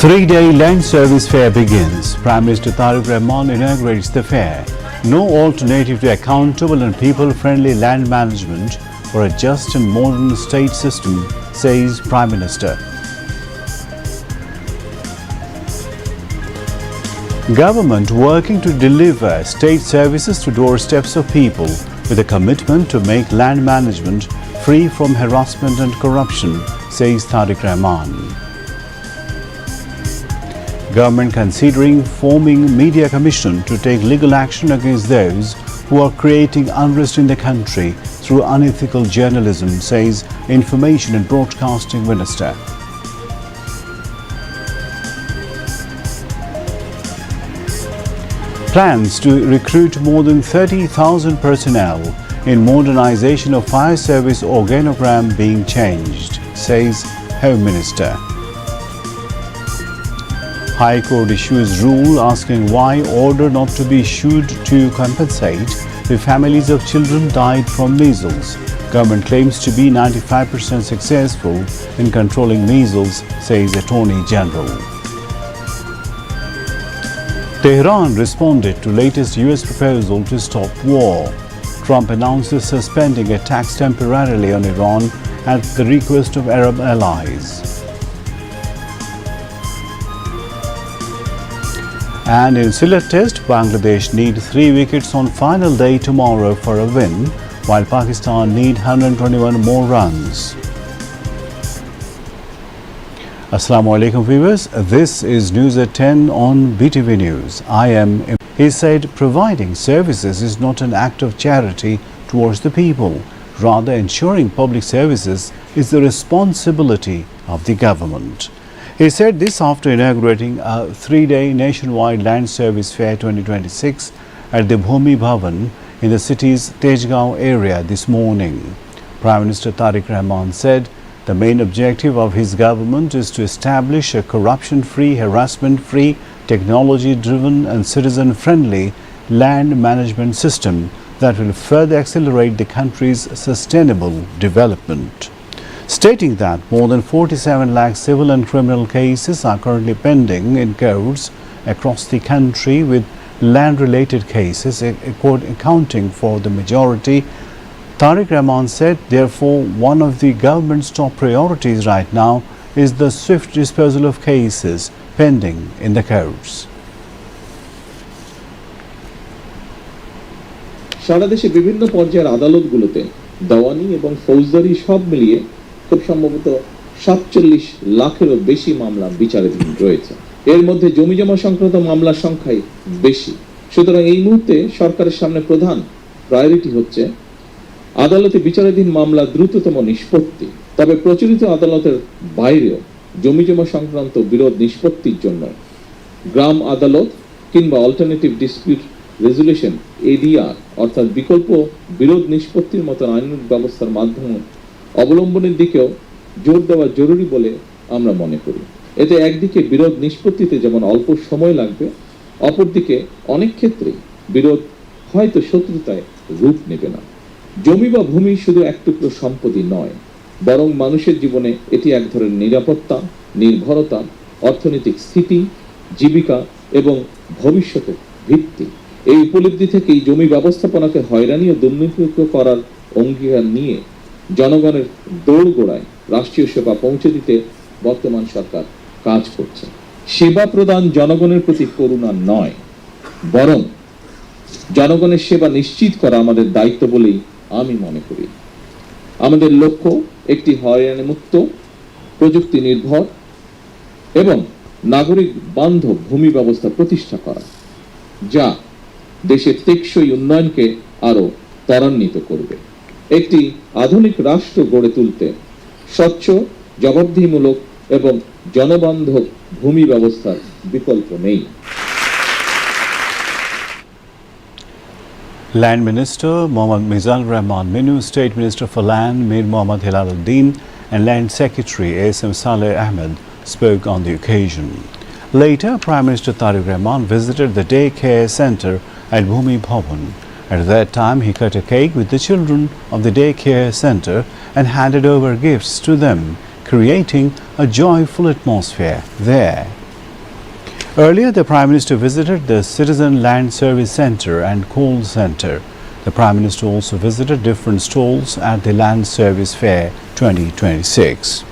Three-day land service fair begins. Prime Minister Tariq Rahman inaugurates the fair. No alternative to accountable and people-friendly land management for a just and modern state system, says Prime Minister. Government working to deliver state services to doorsteps of people with a commitment to make land management free from harassment and corruption, says Tariq Rahman. Government considering forming media commission to take legal action against those who are creating unrest in the country through unethical journalism, says Information and Broadcasting Minister. Plans to recruit more than 30,000 personnel in modernization of fire service organogram being changed, says Home Minister. High Court issues rule asking why order not to be issued to compensate the families of children died from measles. Government claims to be 95% successful in controlling measles, says Attorney General. Tehran responded to latest US proposal to stop war. Trump announces suspending a tax temporarily on Iran at the request of Arab allies. And in Sylhet Test, Bangladesh need 3 wickets on final day tomorrow for a win, while Pakistan need 121 more runs. Assalamu alaikum viewers, this is News at 10 on BTV News. He said providing services is not an act of charity towards the people. Rather, ensuring public services is the responsibility of the government. He said this after inaugurating a 3-day nationwide land service fair 2026 at the Bhumi Bhavan in the city's Tejgaon area this morning. Prime Minister Tariq Rahman said the main objective of his government is to establish a corruption-free, harassment-free, technology-driven and citizen-friendly land management system that will further accelerate the country's sustainable development. Stating that more than 47 lakh civil and criminal cases are currently pending in courts across the country, with land-related cases accounting for the majority, Tariq Rahman said, therefore, one of the government's top priorities right now is the swift disposal of cases pending in the courts. সারা দেশে বিভিন্ন পর্যায়ের আদালতগুলোতে দেওয়ানি এবং ফৌজদারি সব মিলিয়ে খুব সম্ভবত ৪৭ লাখেরও বেশি মামলা বিচারাধীন রয়েছে। এর মধ্যে জমিজমা সংক্রান্ত মামলার সংখ্যাই বেশি। সুতরাং এই মুহূর্তে সরকারের সামনে প্রধান প্রায়োরিটি হচ্ছে আদালতে বিচারাধীন মামলা দ্রুততম নিষ্পত্তি। তবে প্রচলিত আদালতের বাইরেও জমিজমা সংক্রান্ত বিরোধ নিষ্পত্তির জন্য গ্রাম আদালত কিংবা অল্টারনেটিভ ডিসপিউট রেজুলেশন এডিআর অর্থাৎ বিকল্প বিরোধ নিষ্পত্তির মতো আইনানুগ ব্যবস্থার মাধ্যমে অবলম্বনের দিকেও জোর দেওয়া জরুরি বলে আমরা মনে করি। এতে একদিকে বিরোধ নিষ্পত্তিতে যেমন অল্প সময় লাগবে, অপরদিকে অনেক ক্ষেত্রে বিরোধ হয়তো শত্রুতায় রূপ নেবে না। জমি বা ভূমি শুধু এক টুকরো সম্পত্তি নয়, বরং মানুষের জীবনে এটি এক ধরনের নিরাপত্তা, নির্ভরতা, অর্থনৈতিক স্থিতি, জীবিকা এবং ভবিষ্যতের ভিত্তি। এই উপলব্ধি থেকেই জমি ব্যবস্থাপনাকে হয়রানি ও দুর্নীতিমুক্ত করার অঙ্গীকার নিয়ে জনগণের দোরগোড়ায় রাষ্ট্রীয় সেবা পৌঁছে দিতে বর্তমান সরকার কাজ করছে। সেবা প্রদান জনগণের প্রতি করুণা নয়, বরং জনগণের সেবা নিশ্চিত করা আমাদের দায়িত্ব বলেই আমি মনে করি। আমাদের লক্ষ্য একটি হয়রানিমুক্ত, প্রযুক্তি নির্ভর এবং নাগরিক বান্ধব ভূমি ব্যবস্থা প্রতিষ্ঠা করা, যা দেশের টেকসই উন্নয়নকে আরো ত্বরান্বিত করবে। একটি আধুনিক রাষ্ট্র গড়ে তুলতে স্বচ্ছ, জবাবদিহিমূলক এবং জনবান্ধব ভূমি ব্যবস্থার বিকল্প নেই। Land Minister Mohammad Mizanur Rahman Minu, State Minister for Land Mir Mohammad Hilaluddin and Land Secretary A.S.M. Saleh Ahmed spoke on the occasion. Later, Prime Minister Tariq Rahman visited the daycare center at Bhumi Bhavan. At that time, he cut a cake with the children of the daycare center and handed over gifts to them, creating a joyful atmosphere there. Earlier, the Prime Minister visited the Citizen Land Service Centre and Call Centre. The Prime Minister also visited different stalls at the Land Service Fair 2026.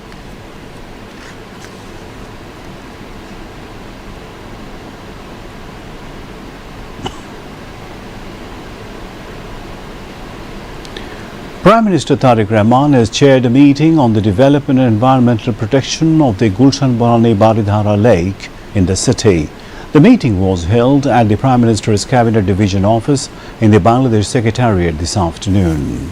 Prime Minister Tariq Rahman has chaired a meeting on the development and environmental protection of the Gulshan Bonani Baridhara Lake in the city. The meeting was held at the Prime Minister's Cabinet Division Office in the Bangladesh Secretariat this afternoon.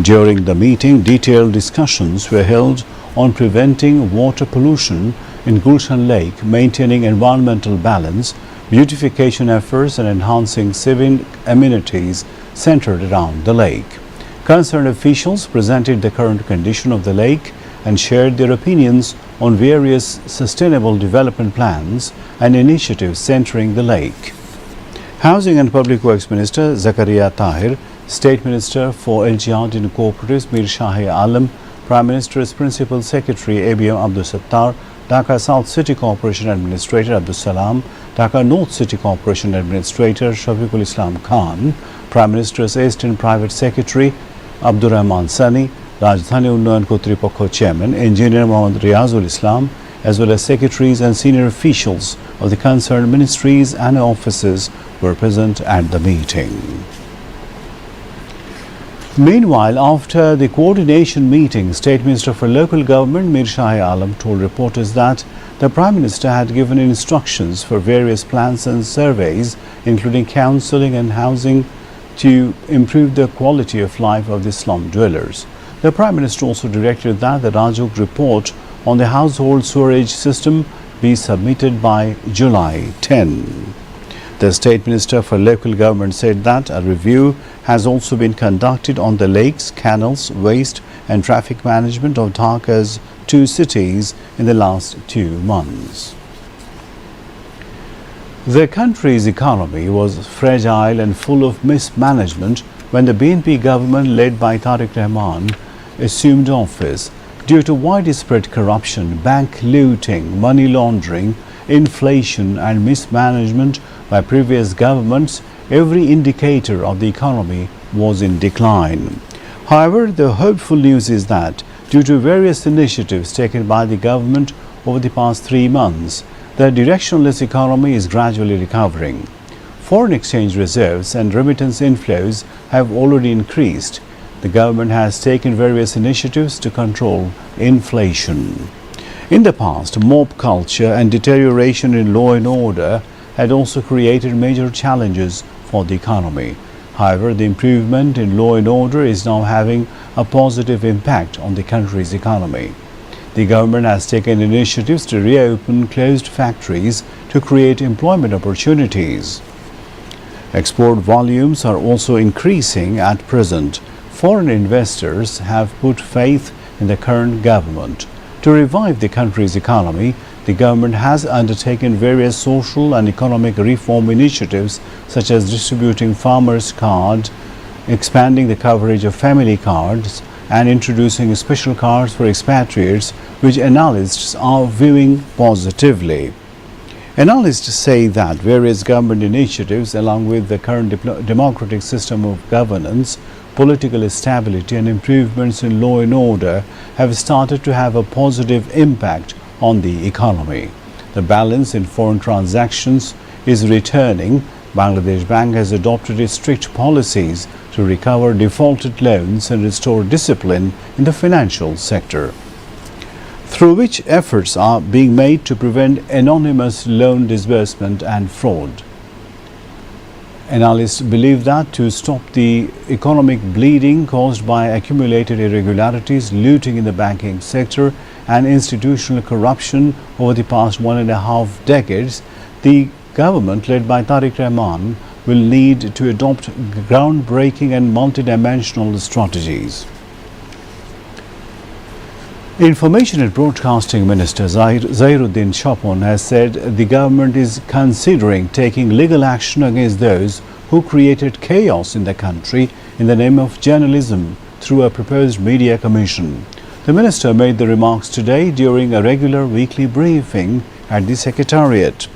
During the meeting, detailed discussions were held on preventing water pollution in Gulshan Lake, maintaining environmental balance, beautification efforts and enhancing civic amenities centered around the lake. Concerned officials presented the current condition of the lake and shared their opinions on various sustainable development plans and initiatives centering the lake. Housing and Public Works Minister Zakaria Tahir, State Minister for LGR and Cooperatives Mir Shahi Alam, Prime Minister's Principal Secretary ABM Abdul Sattar, Dhaka South City Corporation Administrator Abdul Salam, Dhaka North City Corporation Administrator Shafiqul Islam Khan, Prime Minister's Assistant Private Secretary Abdur Rahman Sani, Rajdhani Unnayan Kotripokho Chairman Engineer Mohammad Riazul Islam, as well as secretaries and senior officials of the concerned ministries and offices were present at the meeting. Meanwhile, after the coordination meeting, State Minister for Local Government Mir Shahi Alam told reporters that the Prime Minister had given instructions for various plans and surveys, including counselling and housing, to improve the quality of life of the slum dwellers. The Prime Minister also directed that the Rajuk report on the household sewerage system be submitted by July 10. The State Minister for Local Government said that a review has also been conducted on the lakes, canals, waste and traffic management of Dhaka's two cities in the last 2 months. The country's economy was fragile and full of mismanagement when the BNP government led by Tariq Rahman assumed office. Due to widespread corruption, bank looting, money laundering, inflation and mismanagement by previous governments, every indicator of the economy was in decline. However, the hopeful news is that due to various initiatives taken by the government over the past 3 months, the directionless economy is gradually recovering. Foreign exchange reserves and remittance inflows have already increased. The government has taken various initiatives to control inflation. In the past, mob culture and deterioration in law and order had also created major challenges for the economy. However, the improvement in law and order is now having a positive impact on the country's economy. The government has taken initiatives to reopen closed factories to create employment opportunities. Export volumes are also increasing at present. Foreign investors have put faith in the current government. To revive the country's economy, the government has undertaken various social and economic reform initiatives such as distributing farmers' cards, expanding the coverage of family cards, and introducing special cards for expatriates, which analysts are viewing positively. Analysts say that various government initiatives, along with the current democratic system of governance, political stability and improvements in law and order, have started to have a positive impact on the economy. The balance in foreign transactions is returning. Bangladesh Bank has adopted strict policies to recover defaulted loans and restore discipline in the financial sector, through which efforts are being made to prevent anonymous loan disbursement and fraud. Analysts believe that to stop the economic bleeding caused by accumulated irregularities, looting in the banking sector and institutional corruption over the past 1.5 decades, the government led by Tariq Rahman will need to adopt groundbreaking and multidimensional strategies. Information and Broadcasting Minister Zahiruddin Chapon has said the government is considering taking legal action against those who created chaos in the country in the name of journalism through a proposed media commission. The minister made the remarks today during a regular weekly briefing at the Secretariat.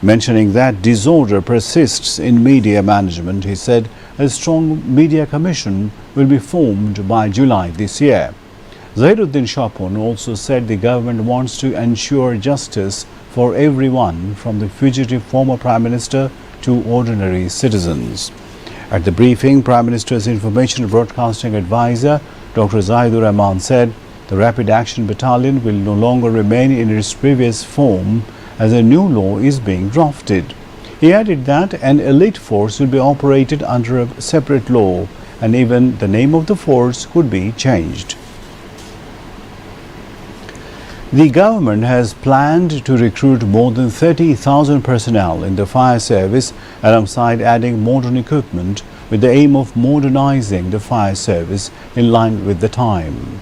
Mentioning that disorder persists in media management, he said a strong media commission will be formed by July this year. Zahiruddin Shapon also said the government wants to ensure justice for everyone, from the fugitive former Prime Minister to ordinary citizens. At the briefing, Prime Minister's Information and Broadcasting Advisor, Dr. Zahidur Rahman, said the Rapid Action Battalion will no longer remain in its previous form as a new law is being drafted. He added that an elite force will be operated under a separate law, and even the name of the force could be changed. The government has planned to recruit more than 30,000 personnel in the fire service, alongside adding modern equipment, with the aim of modernizing the fire service in line with the time.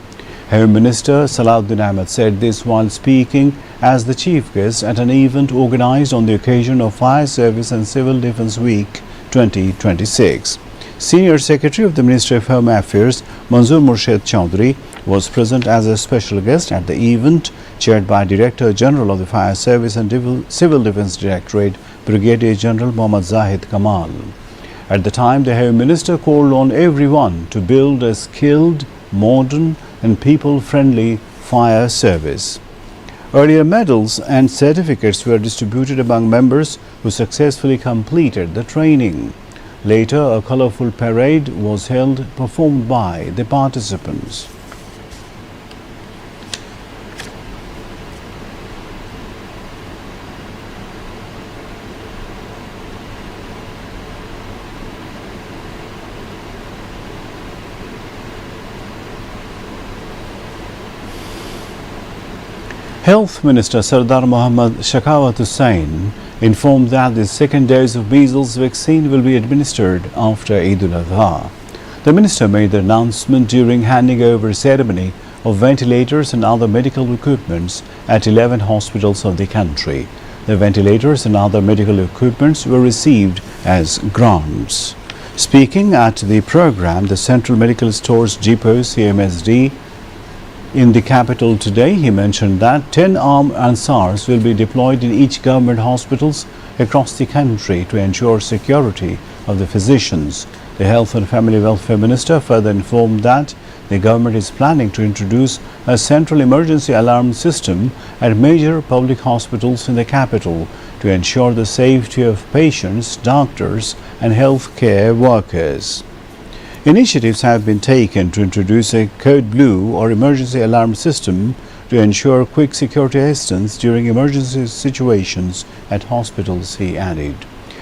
Home Minister Salahuddin Ahmed said this while speaking as the chief guest at an event organized on the occasion of Fire Service and Civil Defence Week 2026. Senior Secretary of the Ministry of Home Affairs, Manzoor Murshid Chowdhury, was present as a special guest at the event, chaired by Director General of the Fire Service and Civil Defence Directorate, Brigadier General Mohammad Zahid Kamal. At the time, the Home Minister called on everyone to build a skilled, modern and people-friendly fire service. Earlier, medals and certificates were distributed among members who successfully completed the training. Later, a colorful parade was held, performed by the participants. Health Minister Sardar Mohammad Shakawat Hussain informed that the second dose of measles vaccine will be administered after Eid al-Adha. The minister made the announcement during handing over ceremony of ventilators and other medical equipments at 11 hospitals of the country. The ventilators and other medical equipments were received as grants. Speaking at the program, the Central Medical Stores Depot CMSD in the capital today, he mentioned that 10 armed Ansars will be deployed in each government hospitals across the country to ensure security of the physicians. The Health and Family Welfare Minister further informed that the government is planning to introduce a central emergency alarm system at major public hospitals in the capital to ensure the safety of patients, doctors and healthcare workers. Initiatives have been taken to introduce a code blue or emergency alarm system to ensure quick security assistance during emergency situations at hospitals, he added.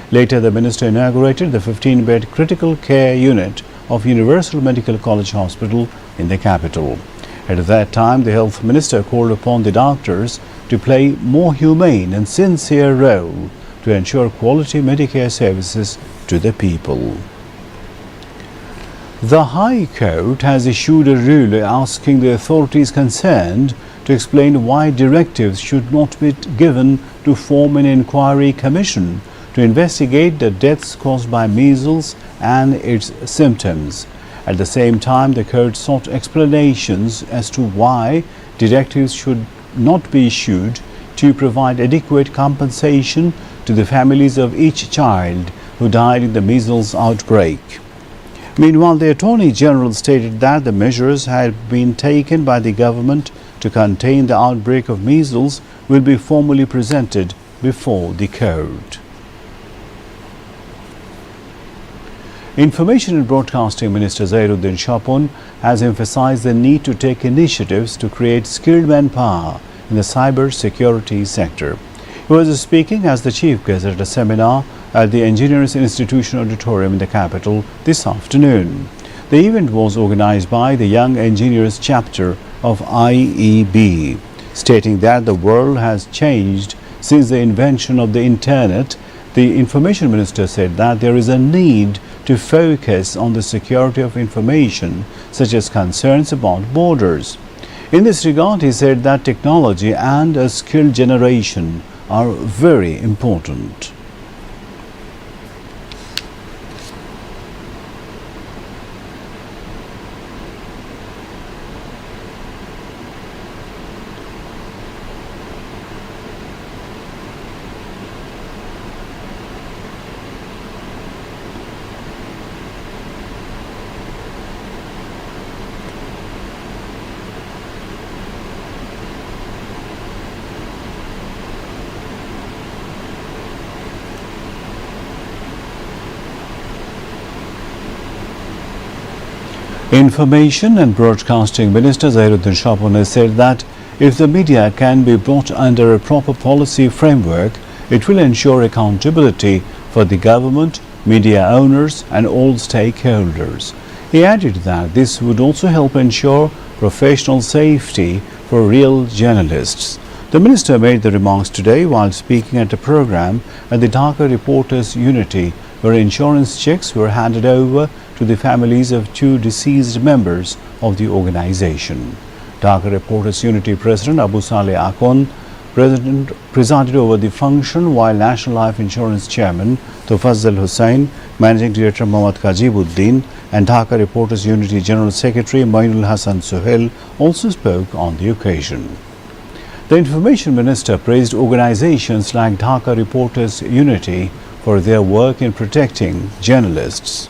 Later, the minister inaugurated the 15-bed critical care unit of Universal Medical College Hospital in the capital. At that time, the health minister called upon the doctors to play more humane and sincere role to ensure quality Medicare services to the people. The High Court has issued a ruling asking the authorities concerned to explain why directives should not be given to form an inquiry commission to investigate the deaths caused by measles and its symptoms. At the same time, the court sought explanations as to why directives should not be issued to provide adequate compensation to the families of each child who died in the measles outbreak. Meanwhile, the Attorney General stated that the measures had been taken by the government to contain the outbreak of measles will be formally presented before the court. Information and Broadcasting Minister Zahiruddin Shapon has emphasized the need to take initiatives to create skilled manpower in the cyber security sector. He was speaking as the chief guest at a seminar at the Engineers Institution Auditorium in the capital this afternoon. The event was organized by the Young Engineers chapter of IEB, stating that the world has changed since the invention of the Internet. The Information Minister said that there is a need to focus on the security of information, such as concerns about borders. In this regard, he said that technology and a skilled generation are very important. Information and Broadcasting Minister Zahiruddin Shapon has said that if the media can be brought under a proper policy framework, it will ensure accountability for the government, media owners and all stakeholders. He added that this would also help ensure professional safety for real journalists. The minister made the remarks today while speaking at a program at the Dhaka Reporters Unity, where insurance checks were handed over to the families of 2 deceased members of the organization. Dhaka Reporters Unity President Abu Saleh Akon presided over the function, while National Life Insurance Chairman Tofazzal Hussain, Managing Director Mohammad Kajibuddin and Dhaka Reporters Unity General Secretary Moinul Hassan Sohail also spoke on the occasion. The Information Minister praised organizations like Dhaka Reporters Unity for their work in protecting journalists.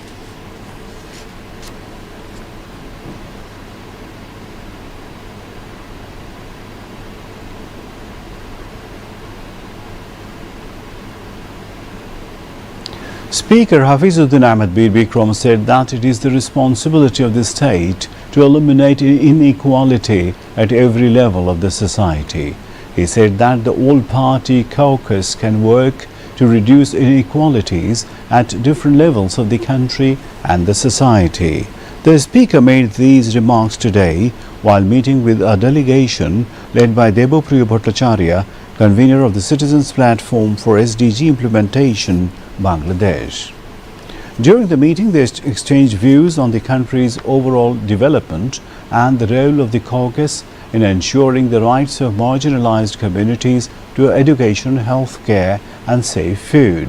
Speaker Hafizuddin Ahmed Bir Bikram said that it is the responsibility of the state to eliminate inequality at every level of the society. He said that the all-party caucus can work to reduce inequalities at different levels of the country and the society. The Speaker made these remarks today while meeting with a delegation led by Debopriya Bhattacharya, convener of the Citizens Platform for SDG Implementation, Bangladesh. During the meeting, they exchanged views on the country's overall development and the role of the caucus in ensuring the rights of marginalized communities to education, health care and safe food.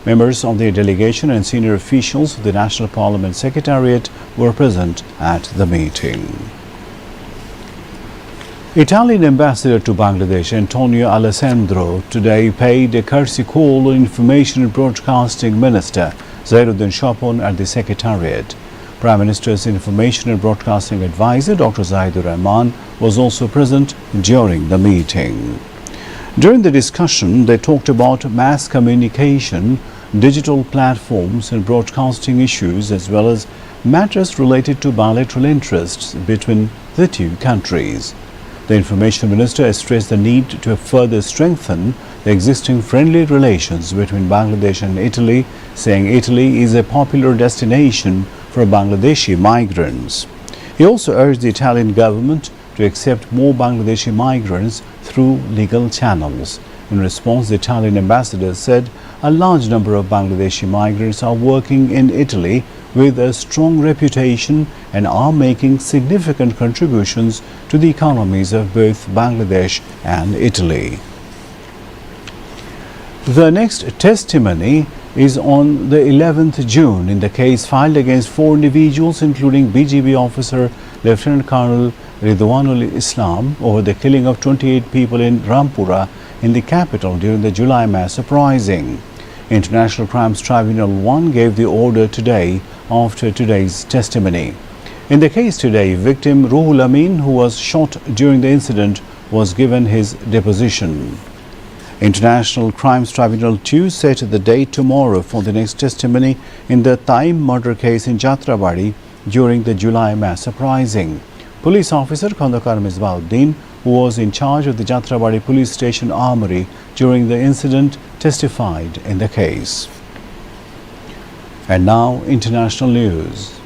Members of the delegation and senior officials of the National Parliament Secretariat were present at the meeting. Italian ambassador to Bangladesh Antonio Alessandro today paid a courtesy call on Information and Broadcasting Minister Zahiruddin Shapon at the Secretariat. Prime Minister's Information and Broadcasting Advisor Dr. Zahidur Rahman was also present during the meeting. During the discussion, they talked about mass communication, digital platforms and broadcasting issues, as well as matters related to bilateral interests between the 2 countries. The Information Minister stressed the need to further strengthen the existing friendly relations between Bangladesh and Italy, saying Italy is a popular destination for Bangladeshi migrants. He also urged the Italian government to accept more Bangladeshi migrants through legal channels. In response, the Italian ambassador said a large number of Bangladeshi migrants are working in Italy with a strong reputation and are making significant contributions to the economies of both Bangladesh and Italy. The next testimony is on the 11th June in the case filed against 4 individuals, including BGB officer Lieutenant Colonel Ridwanul Islam, over the killing of 28 people in Rampura in the capital during the July mass uprising. International Crimes Tribunal 1 gave the order today after today's testimony. In the case today, victim Ruhul Amin, who was shot during the incident, was given his deposition. International Crimes Tribunal 2 set the date tomorrow for the next testimony in the Taim murder case in Jatrabadi during the July mass uprising. Police officer Khandakar Misbauddin, who was in charge of the Jatrabadi police station armory during the incident, testified in the case. And now, international news.